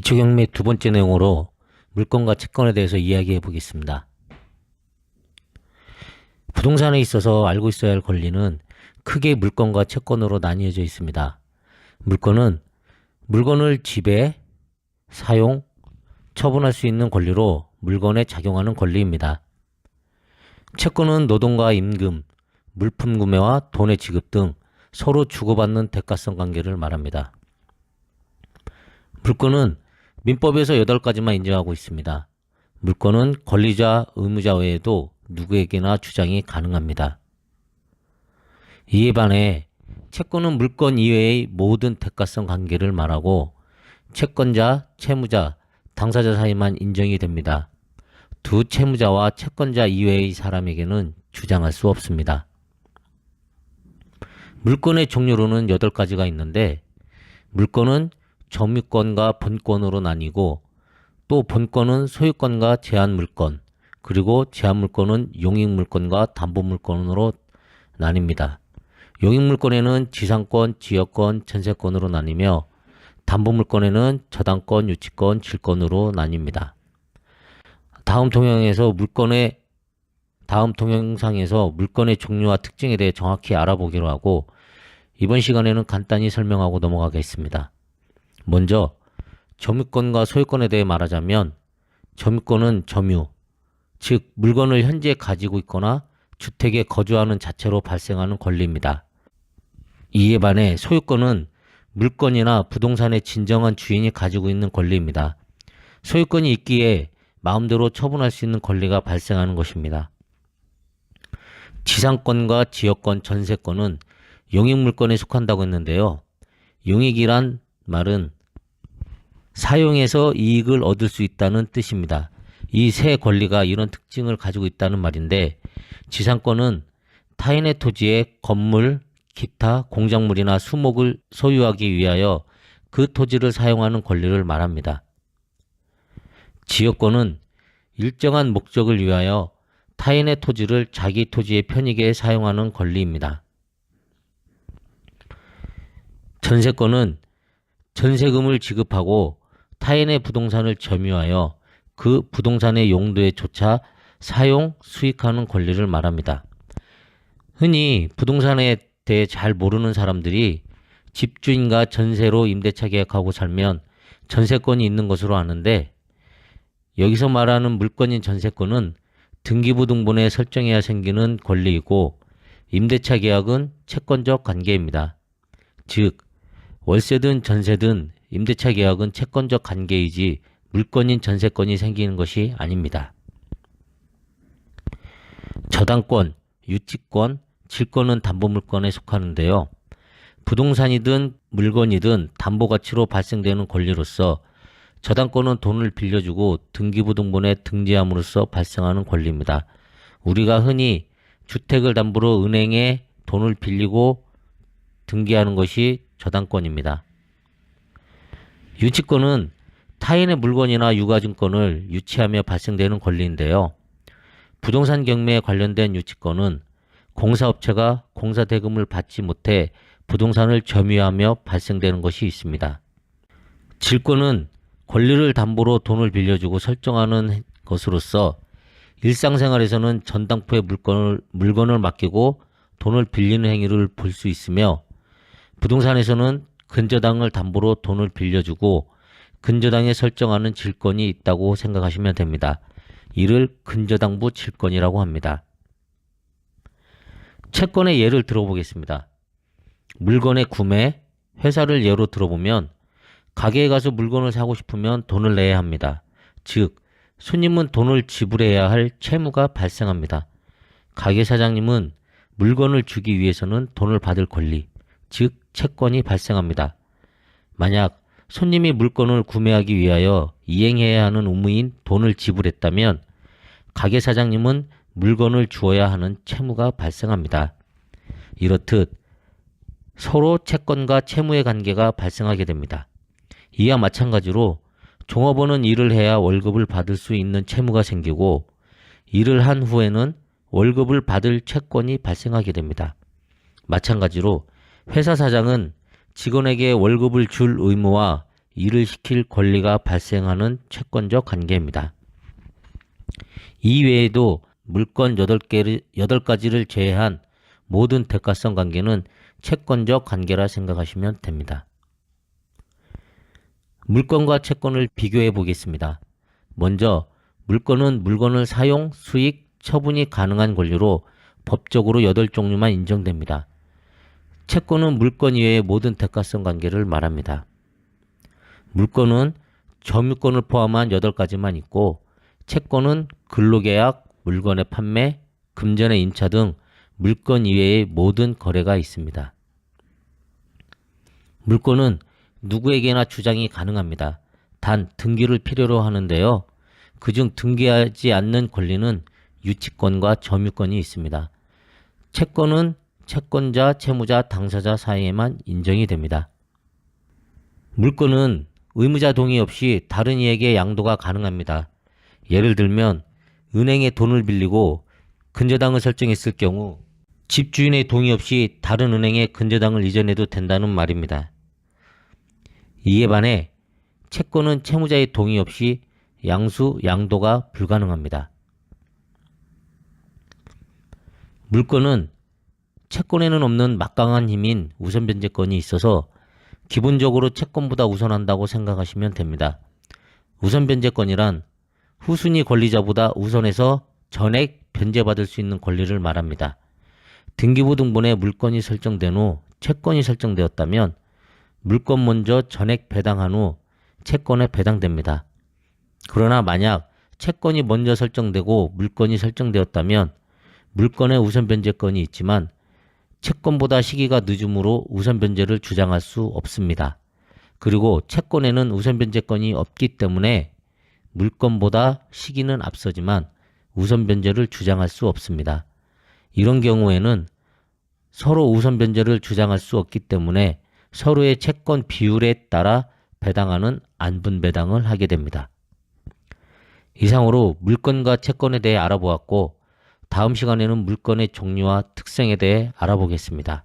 기초경매 두 번째 내용으로 물건과 채권에 대해서 이야기해 보겠습니다. 부동산에 있어서 알고 있어야 할 권리는 크게 물건과 채권으로 나뉘어져 있습니다. 물건은 물건을 지배, 사용, 처분할 수 있는 권리로 물건에 작용하는 권리입니다. 채권은 노동과 임금, 물품 구매와 돈의 지급 등 서로 주고받는 대가성 관계를 말합니다. 물건은 민법에서 8가지만 인정하고 있습니다. 물건은 권리자, 의무자 외에도 누구에게나 주장이 가능합니다. 이에 반해 채권은 물건 이외의 모든 대가성 관계를 말하고 채권자, 채무자, 당사자 사이만 인정이 됩니다. 두 채무자와 채권자 이외의 사람에게는 주장할 수 없습니다. 물건의 종류로는 8가지가 있는데 물건은 점유권과 본권으로 나뉘고 또 본권은 소유권과 제한물권, 그리고 제한물권은 용익물권과 담보물권으로 나뉩니다. 용익물권에는 지상권, 지역권, 전세권으로 나뉘며 담보물권에는 저당권, 유치권, 질권으로 나뉩니다. 다음 동영상에서 물건의 종류와 특징에 대해 정확히 알아보기로 하고 이번 시간에는 간단히 설명하고 넘어가겠습니다. 먼저 점유권과 소유권에 대해 말하자면 점유권은 점유, 즉 물건을 현재 가지고 있거나 주택에 거주하는 자체로 발생하는 권리입니다. 이에 반해 소유권은 물건이나 부동산의 진정한 주인이 가지고 있는 권리입니다. 소유권이 있기에 마음대로 처분할 수 있는 권리가 발생하는 것입니다. 지상권과 지역권, 전세권은 용익물권에 속한다고 했는데요. 용익이란 말은 사용해서 이익을 얻을 수 있다는 뜻입니다. 이 세 권리가 이런 특징을 가지고 있다는 말인데 지상권은 타인의 토지에 건물, 기타, 공작물이나 수목을 소유하기 위하여 그 토지를 사용하는 권리를 말합니다. 지역권은 일정한 목적을 위하여 타인의 토지를 자기 토지에 편익에 사용하는 권리입니다. 전세권은 전세금을 지급하고 타인의 부동산을 점유하여 그 부동산의 용도에 조차 사용, 수익하는 권리를 말합니다. 흔히 부동산에 대해 잘 모르는 사람들이 집주인과 전세로 임대차 계약하고 살면 전세권이 있는 것으로 아는데 여기서 말하는 물건인 전세권은 등기부 등본에 설정해야 생기는 권리이고 임대차 계약은 채권적 관계입니다. 즉 월세든 전세든 임대차 계약은 채권적 관계이지 물건인 전세권이 생기는 것이 아닙니다. 저당권, 유치권, 질권은 담보물권에 속하는데요. 부동산이든 물건이든 담보가치로 발생되는 권리로서 저당권은 돈을 빌려주고 등기부 등본에 등재함으로써 발생하는 권리입니다. 우리가 흔히 주택을 담보로 은행에 돈을 빌리고 등기하는 것이 저당권입니다. 유치권은 타인의 물건이나 유가증권을 유치하며 발생되는 권리인데요. 부동산 경매에 관련된 유치권은 공사업체가 공사대금을 받지 못해 부동산을 점유하며 발생되는 것이 있습니다. 질권은 권리를 담보로 돈을 빌려주고 설정하는 것으로서 일상생활에서는 전당포에 물건을 맡기고 돈을 빌리는 행위를 볼 수 있으며 부동산에서는 근저당을 담보로 돈을 빌려주고 근저당에 설정하는 질권이 있다고 생각하시면 됩니다. 이를 근저당부 질권이라고 합니다. 채권의 예를 들어보겠습니다. 물건의 구매, 회사를 예로 들어보면 가게에 가서 물건을 사고 싶으면 돈을 내야 합니다. 즉, 손님은 돈을 지불해야 할 채무가 발생합니다. 가게 사장님은 물건을 주기 위해서는 돈을 받을 권리, 즉 채권이 발생합니다. 만약 손님이 물건을 구매하기 위하여 이행해야 하는 의무인 돈을 지불했다면 가게 사장님은 물건을 주어야 하는 채무가 발생합니다. 이렇듯 서로 채권과 채무의 관계가 발생하게 됩니다. 이와 마찬가지로 종업원은 일을 해야 월급을 받을 수 있는 채무가 생기고 일을 한 후에는 월급을 받을 채권이 발생하게 됩니다. 마찬가지로 회사 사장은 직원에게 월급을 줄 의무와 일을 시킬 권리가 발생하는 채권적 관계입니다. 이외에도 물권 8가지를 제외한 모든 대가성 관계는 채권적 관계라 생각하시면 됩니다. 물권과 채권을 비교해 보겠습니다. 먼저 물권은 물건을 사용, 수익, 처분이 가능한 권리로 법적으로 8종류만 인정됩니다. 채권은 물권 이외의 모든 대가성 관계를 말합니다. 물권은 점유권을 포함한 8가지만 있고, 채권은 근로계약, 물건의 판매, 금전의 인차 등 물권 이외의 모든 거래가 있습니다. 물권은 누구에게나 주장이 가능합니다. 단 등기를 필요로 하는데요. 그중 등기하지 않는 권리는 유치권과 점유권이 있습니다. 채권은 채권자, 채무자, 당사자 사이에만 인정이 됩니다. 물권은 의무자 동의 없이 다른 이에게 양도가 가능합니다. 예를 들면 은행에 돈을 빌리고 근저당을 설정했을 경우 집주인의 동의 없이 다른 은행에 근저당을 이전해도 된다는 말입니다. 이에 반해 채권은 채무자의 동의 없이 양수, 양도가 불가능합니다. 물권은 채권에는 없는 막강한 힘인 우선변제권이 있어서 기본적으로 채권보다 우선한다고 생각하시면 됩니다. 우선변제권이란 후순위 권리자보다 우선해서 전액 변제받을 수 있는 권리를 말합니다. 등기부 등본에 물권이 설정된 후 채권이 설정되었다면 물권 먼저 전액 배당한 후 채권에 배당됩니다. 그러나 만약 채권이 먼저 설정되고 물권이 설정되었다면 물권에 우선 변제권이 있지만 채권보다 시기가 늦으므로 우선 변제를 주장할 수 없습니다. 그리고 채권에는 우선 변제권이 없기 때문에 물권보다 시기는 앞서지만 우선 변제를 주장할 수 없습니다. 이런 경우에는 서로 우선 변제를 주장할 수 없기 때문에 서로의 채권 비율에 따라 배당하는 안분배당을 하게 됩니다. 이상으로 물권과 채권에 대해 알아보았고, 다음 시간에는 물권의 종류와 특성에 대해 알아보겠습니다.